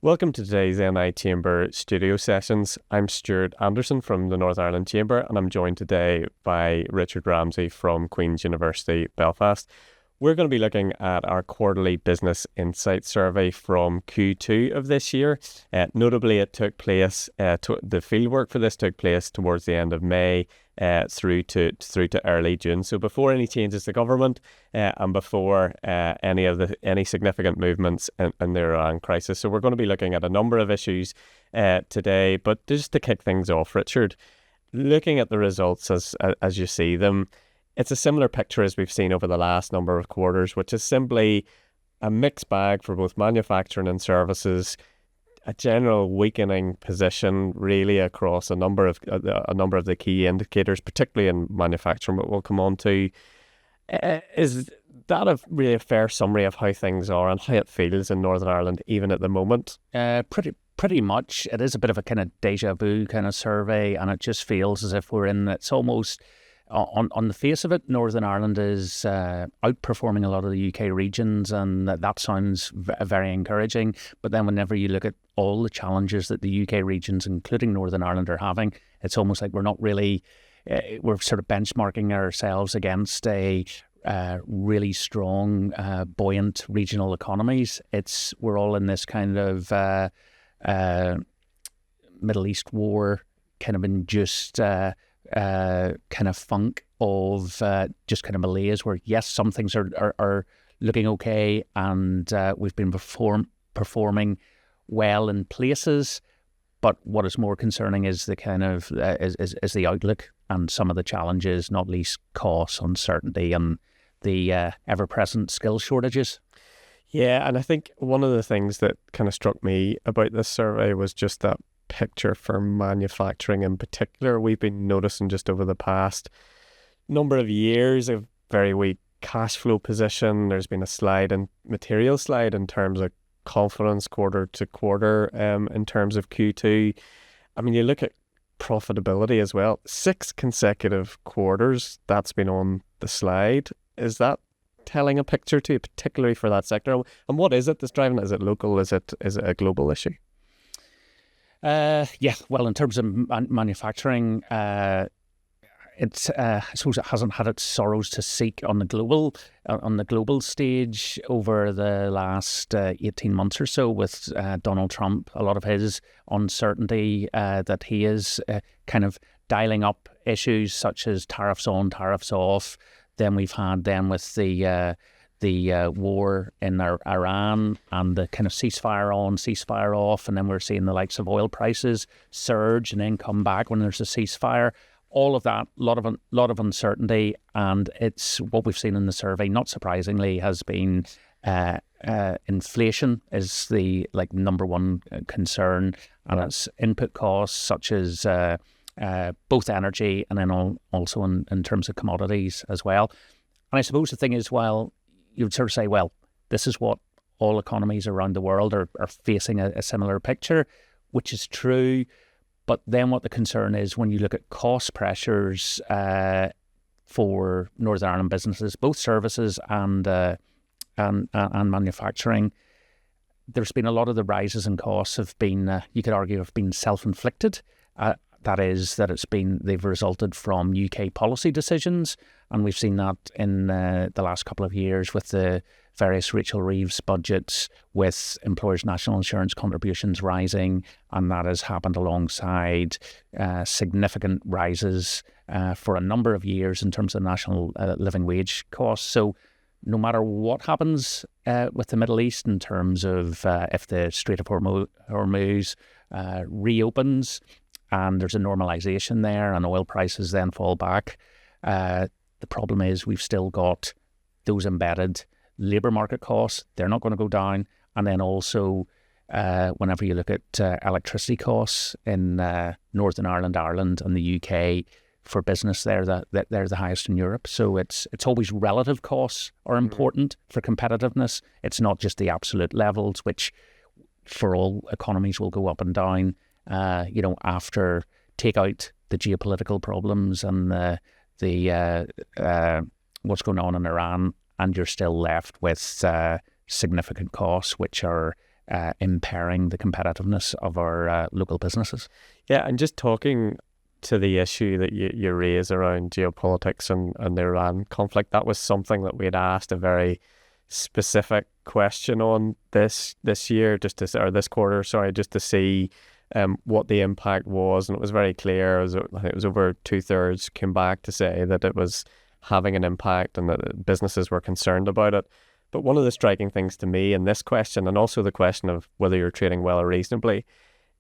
Welcome to today's NI Chamber studio sessions. I'm Stuart Anderson from the Northern Ireland Chamber, and I'm joined today by Richard Ramsey from Queen's University, Belfast. We're going to be looking at our quarterly business insight survey from Q2 of this year. Notably, it took place, the fieldwork for this took place towards the end of May through to early June. So before any changes to government and before any significant movements in the Iran crisis. So we're going to be looking at a number of issues today. But just to kick things off, Richard, looking at the results as you see them, it's a similar picture as we've seen over the last number of quarters, which is simply a mixed bag for both manufacturing and services, a general weakening position really across a number of the key indicators, particularly in manufacturing, but we'll come on to. Is that a really fair summary of how things are and how it feels in Northern Ireland, even at the moment? Pretty much. It is a bit of a kind of deja vu kind of survey, and it just feels as if it's almost... On the face of it, Northern Ireland is outperforming a lot of the UK regions, and that sounds very encouraging. But then whenever you look at all the challenges that the UK regions, including Northern Ireland, are having, it's almost like we're not really... we're sort of benchmarking ourselves against a really strong, buoyant regional economies. We're all in this kind of Middle East war kind of induced... kind of funk of just kind of malaise where, yes, some things are looking okay, and we've been performing well in places, but what is more concerning is the kind of is the outlook and some of the challenges, not least cost, uncertainty, and the ever-present skill shortages. Yeah, and I think one of the things that kind of struck me about this survey was just that picture for manufacturing in particular. We've been noticing just over the past number of years a very weak cash flow position. There's been a material slide in terms of confidence quarter to quarter in terms of Q2. I mean, you look at profitability as well. 6 consecutive quarters that's been on the slide. Is that telling a picture to you, particularly for that sector? And what is it that's driving it? Is it local? Is it a global issue? Yeah, well, in terms of manufacturing, I suppose it hasn't had its sorrows to seek on the global stage over the last 18 months or so with Donald Trump. A lot of his uncertainty that he is kind of dialing up issues such as tariffs on, tariffs off. Then we've had with the war in Iran and the kind of ceasefire on, ceasefire off, and then we're seeing the likes of oil prices surge and then come back when there's a ceasefire. All of that, a lot of uncertainty, and it's what we've seen in the survey, not surprisingly, has been inflation is the number one concern, and it's input costs such as both energy and then also in terms of commodities as well. And I suppose the thing is, you would sort of say, well, this is what all economies around the world are facing a similar picture, which is true. But then what the concern is when you look at cost pressures for Northern Ireland businesses, both services and manufacturing, there's been a lot of the rises in costs have been, you could argue, have been self-inflicted. That is, they've resulted from UK policy decisions, and we've seen that in the last couple of years with the various Rachel Reeves budgets, with employers' national insurance contributions rising, and that has happened alongside significant rises for a number of years in terms of national living wage costs. So no matter what happens with the Middle East in terms of if the Strait of Hormuz reopens, and there's a normalisation there, and oil prices then fall back. The problem is we've still got those embedded labour market costs. They're not going to go down. And then also, whenever you look at electricity costs in Northern Ireland, and the UK for business, they're the highest in Europe. So it's always relative costs are important for competitiveness. It's not just the absolute levels, which for all economies will go up and down. After take out the geopolitical problems and the what's going on in Iran, and you're still left with significant costs, which are impairing the competitiveness of our local businesses. Yeah, and just talking to the issue that you raise around geopolitics and the Iran conflict, that was something that we had asked a very specific question on this year, or this quarter, sorry, just to see what the impact was, and it was very clear. I think it was over 2/3 came back to say that it was having an impact and that businesses were concerned about it. But one of the striking things to me in this question, and also the question of whether you're trading well or reasonably,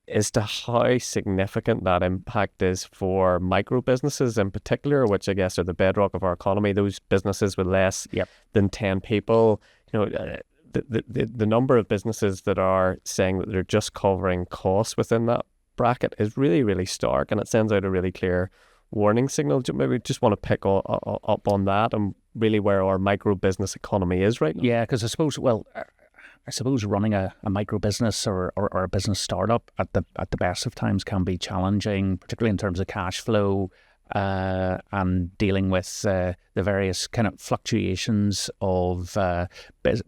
is to how significant that impact is for micro businesses in particular, which I guess are the bedrock of our economy. Those businesses with less than 10 people, the number of businesses that are saying that they're just covering costs within that bracket is really, really stark, and it sends out a really clear warning signal. Maybe just want to pick up on that and really where our micro business economy is right now. Yeah, because I suppose running a micro business or a business startup at the best of times can be challenging, particularly in terms of cash flow and dealing with the various kind of fluctuations of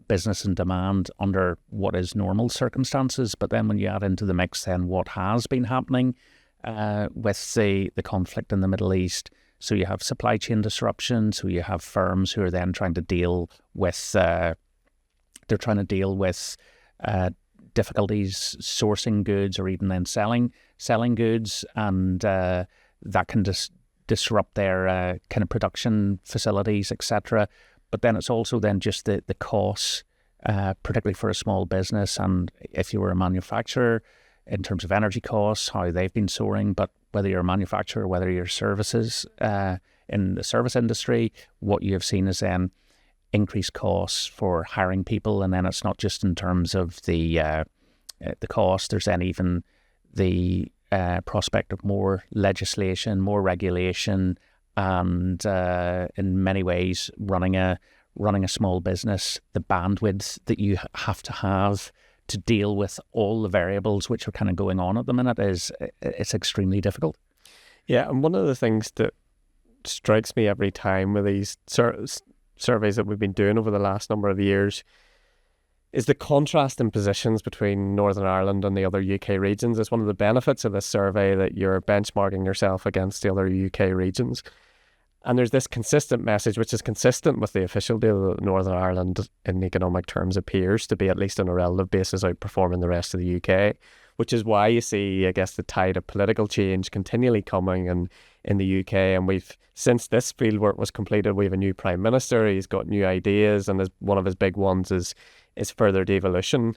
business and demand under what is normal circumstances. But then when you add into the mix then what has been happening with the conflict in the Middle East, so you have supply chain disruption, so you have firms who are then trying to deal with difficulties sourcing goods or even then selling goods, and that can disrupt their kind of production facilities, etc. But then it's also then just the costs, particularly for a small business, and if you were a manufacturer, in terms of energy costs, how they've been soaring. But whether you're a manufacturer, whether you're services in the service industry, what you have seen is then increased costs for hiring people, and then it's not just in terms of the cost. There's then even the prospect of more legislation, more regulation, and in many ways, running a small business, the bandwidth that you have to deal with all the variables which are kind of going on at the minute it's extremely difficult. Yeah, and one of the things that strikes me every time with these surveys that we've been doing over the last number of years is the contrast in positions between Northern Ireland and the other UK regions. It's one of the benefits of this survey that you're benchmarking yourself against the other UK regions. And there's this consistent message, which is consistent with the official deal that Northern Ireland, in economic terms, appears to be, at least on a relative basis, outperforming the rest of the UK, which is why you see, I guess, the tide of political change continually coming in the UK. And since this fieldwork was completed, we have a new Prime Minister. He's got new ideas, and one of his big ones is further devolution.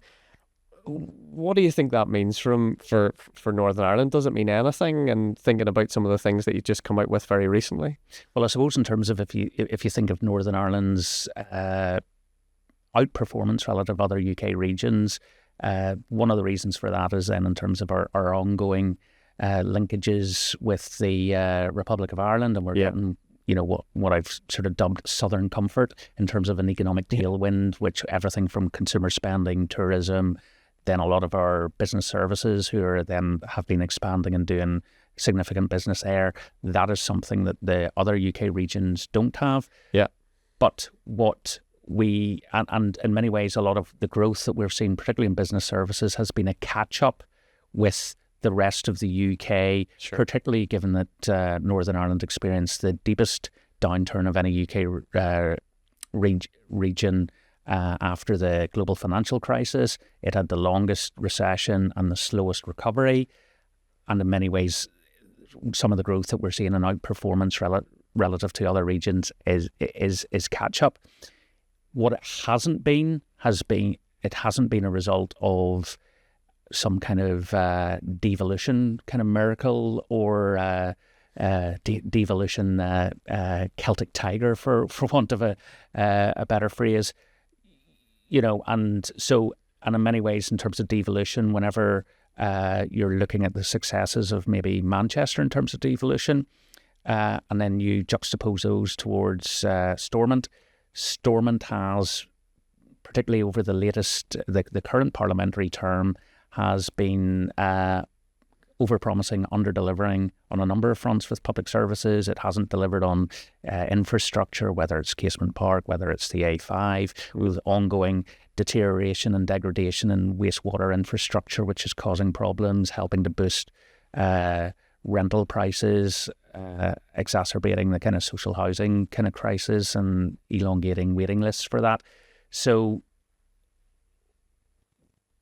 What do you think that means for Northern Ireland? Does it mean anything? And thinking about some of the things that you just come out with very recently. Well, I suppose in terms of if you think of Northern Ireland's outperformance relative to other UK regions, one of the reasons for that is then in terms of our ongoing linkages with the Republic of Ireland, and we're getting what I've sort of dubbed Southern comfort in terms of an economic tailwind, which everything from consumer spending, tourism, then a lot of our business services who are then have been expanding and doing significant business there. That is something that the other UK regions don't have. Yeah. But what we, and in many ways, a lot of the growth that we're seeing, particularly in business services, has been a catch-up with the rest of the UK, sure, particularly given that Northern Ireland experienced the deepest downturn of any UK region after the global financial crisis. It had the longest recession and the slowest recovery, and in many ways some of the growth that we're seeing in outperformance relative to other regions is catch up. What it hasn't been a result of some kind of devolution kind of miracle or devolution Celtic tiger for want of a better phrase. And in many ways, in terms of devolution, whenever you're looking at the successes of maybe Manchester in terms of devolution, and then you juxtapose those towards Stormont has, particularly over the current parliamentary term, has been over-promising, under-delivering on a number of fronts with public services. It hasn't delivered on infrastructure, whether it's Casement Park, whether it's the A5, with ongoing deterioration and degradation in wastewater infrastructure, which is causing problems, helping to boost rental prices, exacerbating the kind of social housing kind of crisis and elongating waiting lists for that. So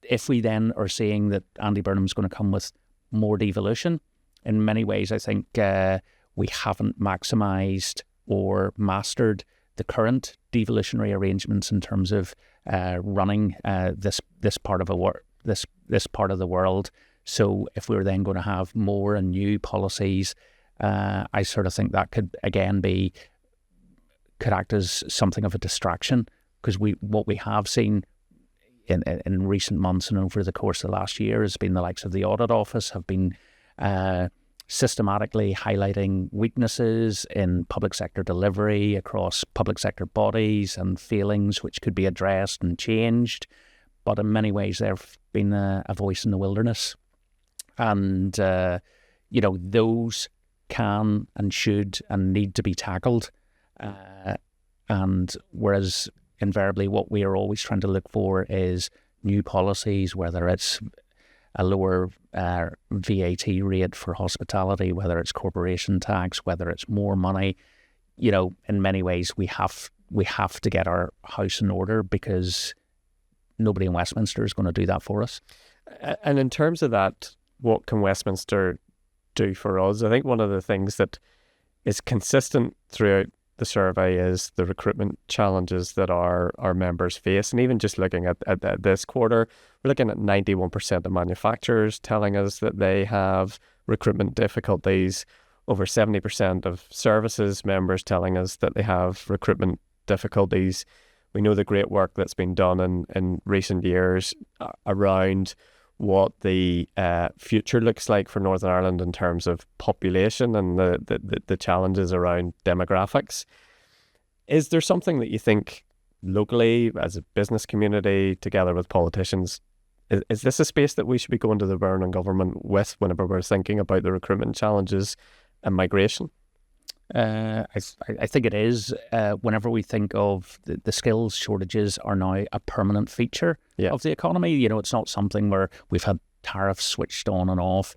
if we then are seeing that Andy Burnham's going to come with more devolution, in many ways I think we haven't maximised or mastered the current devolutionary arrangements in terms of running this part of this part of the world. So if we're then going to have more and new policies, I sort of think that could act as something of a distraction, because what we have seen in recent months and over the course of the last year has been the likes of the Audit Office have been systematically highlighting weaknesses in public sector delivery across public sector bodies and failings which could be addressed and changed. But in many ways, they've been a voice in the wilderness. And, those can and should and need to be tackled. And whereas invariably what we are always trying to look for is new policies, whether it's a lower VAT rate for hospitality, whether it's corporation tax, whether it's more money, in many ways we have to get our house in order, because nobody in Westminster is going to do that for us. And in terms of that, what can Westminster do for us? I think one of the things that is consistent throughout the survey is the recruitment challenges that our members face. And even just looking at this quarter, we're looking at 91% of manufacturers telling us that they have recruitment difficulties, over 70% of services members telling us that they have recruitment difficulties. We know the great work that's been done in recent years around what the future looks like for Northern Ireland in terms of population and the challenges around demographics. Is there something that you think locally, as a business community, together with politicians, is this a space that we should be going to the Burnham government with whenever we're thinking about the recruitment challenges and migration? I think it is. Whenever we think of the skills shortages are now a permanent feature of the economy. It's not something where we've had tariffs switched on and off.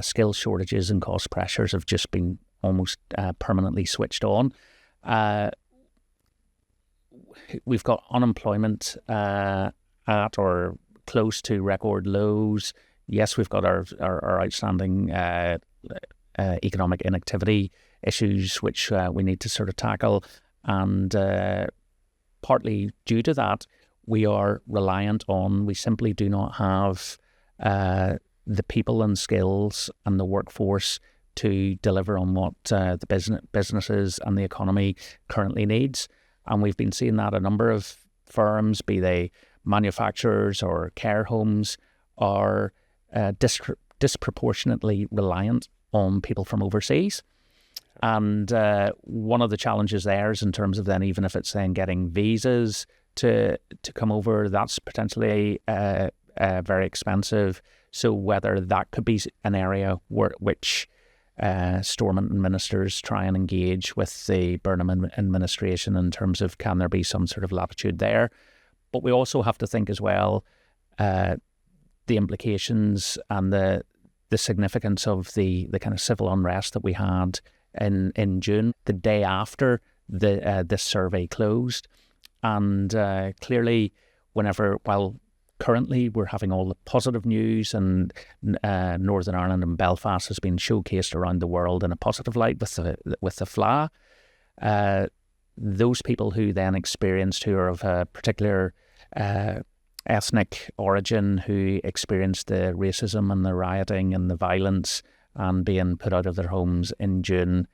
Skills shortages and cost pressures have just been almost permanently switched on. We've got unemployment at or close to record lows. Yes, we've got our outstanding economic inactivity issues which we need to sort of tackle, and partly due to that we simply do not have the people and skills and the workforce to deliver on what the businesses and the economy currently needs. And we've been seeing that a number of firms, be they manufacturers or care homes, are disproportionately reliant on people from overseas. And one of the challenges there is in terms of then, even if it's then getting visas to come over, that's potentially very expensive. So whether that could be an area which Stormont and ministers try and engage with the Burnham administration in terms of, can there be some sort of latitude there? But we also have to think as well the implications and the significance of the kind of civil unrest that we had in June, the day after this survey closed. And clearly, while currently we're having all the positive news, and Northern Ireland and Belfast has been showcased around the world in a positive light with the FLA, those people who then who are of a particular ethnic origin, who experienced the racism and the rioting and the violence and being put out of their homes in June,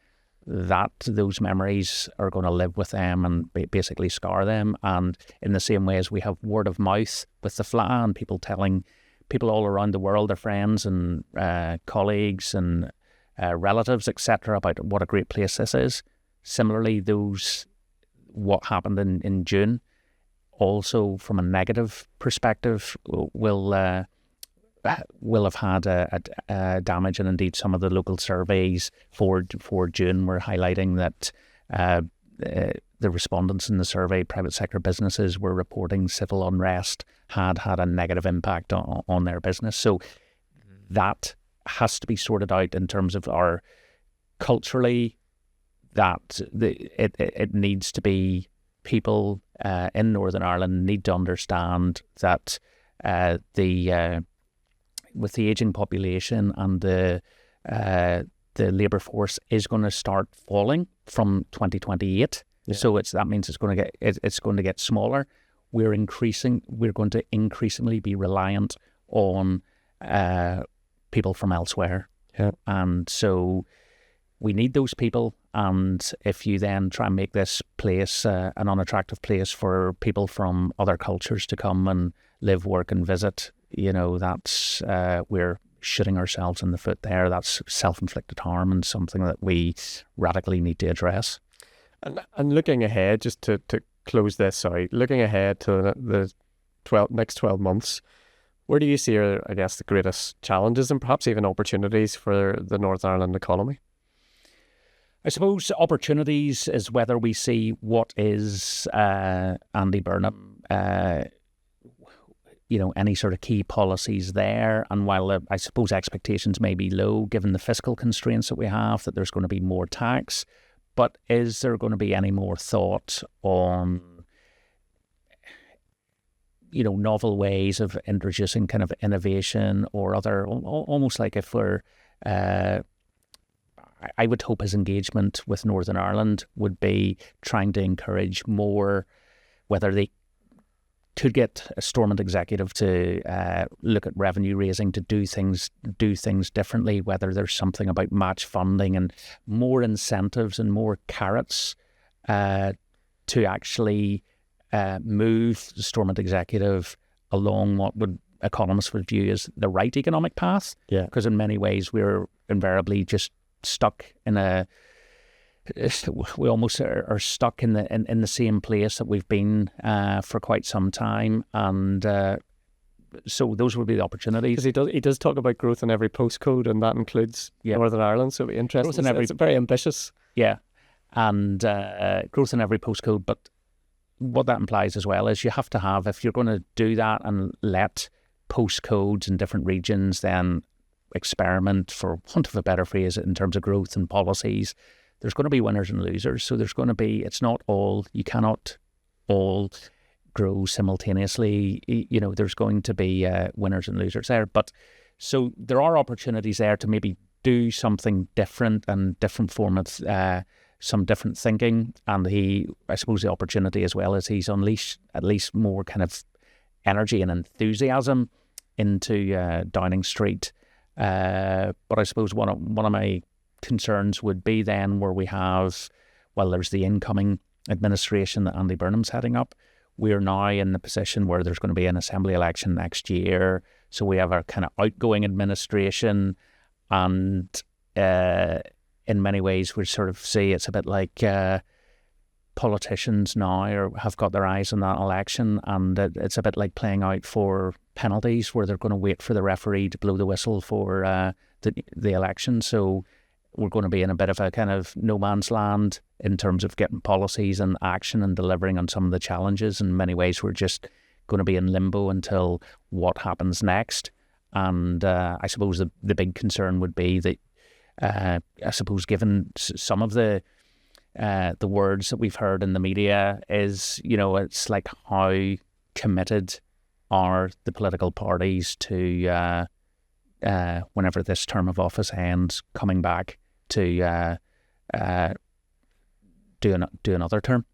those memories are going to live with them and basically scar them. And in the same way as we have word of mouth with the FLA and people telling people all around the world, their friends and colleagues and relatives, etc., about what a great place this is, similarly, what happened in June, also from a negative perspective, will will have had a damage, and indeed some of the local surveys for June were highlighting that the respondents in the survey, private sector businesses, were reporting civil unrest had a negative impact on their business. So that has to be sorted out in terms of our culturally, that it needs to be people in Northern Ireland need to understand that with the ageing population and the labour force is going to start falling from 2028. Yeah. So that means it's going to get smaller. We're going to increasingly be reliant on people from elsewhere. Yeah. And so we need those people. And if you then try and make this place an unattractive place for people from other cultures to come and live, work and visit, that's we're shooting ourselves in the foot there. That's self-inflicted harm and something that we radically need to address. And looking ahead, just to close this out, looking ahead to the next 12 months, where do you see, I guess, the greatest challenges and perhaps even opportunities for the Northern Ireland economy? I suppose opportunities is whether we see what is Andy Burnham, any sort of key policies there. And while I suppose expectations may be low, given the fiscal constraints that we have, that there's going to be more tax, but is there going to be any more thought on, novel ways of introducing kind of innovation or other, almost like if we're, I would hope his engagement with Northern Ireland would be trying to encourage more, whether they could get a Stormont executive to look at revenue raising, to do things differently, whether there's something about match funding and more incentives and more carrots to actually move the Stormont executive along what economists would view as the right economic path. Yeah. Because in many ways we're invariably just stuck we almost are stuck in the same place that we've been for quite some time, and so those would be the opportunities. Because he does talk about growth in every postcode, and that includes Northern Ireland. So it'd be interesting. It's very ambitious. Yeah, and growth in every postcode. But what that implies as well is you have to have, if you're going to do that and let postcodes in different regions then experiment, for want of a better phrase, in terms of growth and policies, there's going to be winners and losers. So there's going to be, you cannot all grow simultaneously. There's going to be winners and losers there. But so there are opportunities there to maybe do something different and different form of some different thinking. And I suppose the opportunity as well is he's unleashed at least more kind of energy and enthusiasm into Downing Street. But I suppose one of my concerns would be then where we have, there's the incoming administration that Andy Burnham's heading up. We're now in the position where there's going to be an assembly election next year. So we have a kind of outgoing administration, and in many ways we sort of see it's a bit like politicians now have got their eyes on that election, and it's a bit like playing out for penalties where they're going to wait for the referee to blow the whistle for the election. So we're going to be in a bit of a kind of no man's land in terms of getting policies and action and delivering on some of the challenges. In many ways, we're just going to be in limbo until what happens next. And I suppose the big concern would be that, I suppose, given some of the words that we've heard in the media, is, it's like how committed are the political parties to, whenever this term of office ends, coming back to do another term.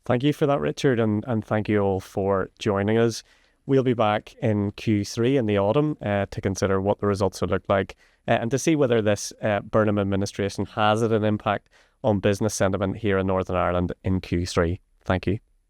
Thank you for that, Richard, and thank you all for joining us. We'll be back in Q3 in the autumn to consider what the results would look like and to see whether this Burnham administration has had an impact on business sentiment here in Northern Ireland in Q3. Thank you.